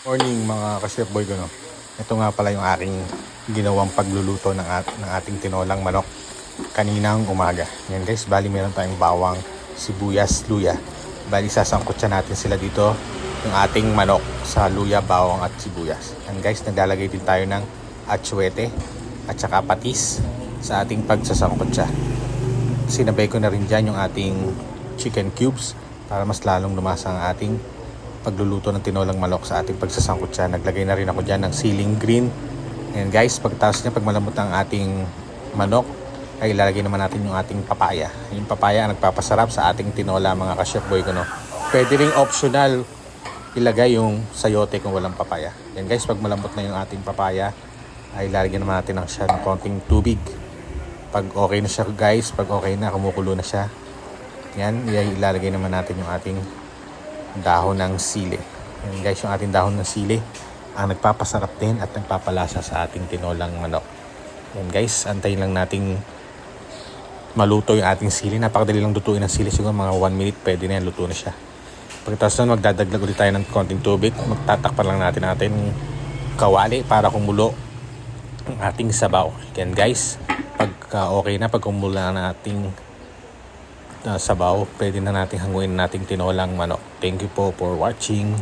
Morning mga ka-chef boy ko, no. Ito nga pala yung aking ginawang pagluluto ng ating tinolang manok kaninang umaga. Yan guys, bali meron tayong bawang, sibuyas, luya. Bali sasangkot siya natin sila dito yung ating manok sa luya, bawang at sibuyas. Yan guys, naglalagay din tayo ng atsuete at saka patis sa ating pagsasangkot siya. Sinabay ko na rin dyan yung ating chicken cubes para mas lalong lumasa ang ating pagluluto ng tinolang manok sa ating pagsasangkot siya. Naglagay na rin ako dyan ng ceiling green. And guys, pagkatapos niya, pag malambot ang ating manok, ay ilalagay naman natin yung ating papaya. Yung papaya ang nagpapasarap sa ating tinola mga ka-chef boy ko, no. Pwede ring optional ilagay yung sayote kung walang papaya. Yan guys, pag malambot na yung ating papaya, ay ilalagay naman natin siya ng konting tubig. Pag okay na siya guys, pag okay na, kumukulo na siya, yan, ilalagay naman natin yung ating dahon ng sili. Yan guys, yung ating dahon ng sili ang nagpapasarap din at nagpapalasa sa ating tinolang manok. Yan guys, antayin lang nating maluto yung ating sili. Napakadali lang lutuin ng sili, siguro mga 1 minute pwede na yan, luto na siya. Pagkatapos nun, magdadaglag ulit tayo ng konting tubig. Magtatakpan lang natin kawali para kumulo ang ating sabaw. Yan guys, pagka okay na, pag kumulo na ating sabaw, pwede na natin hanguin nating tinolang manok. Thank you po for watching.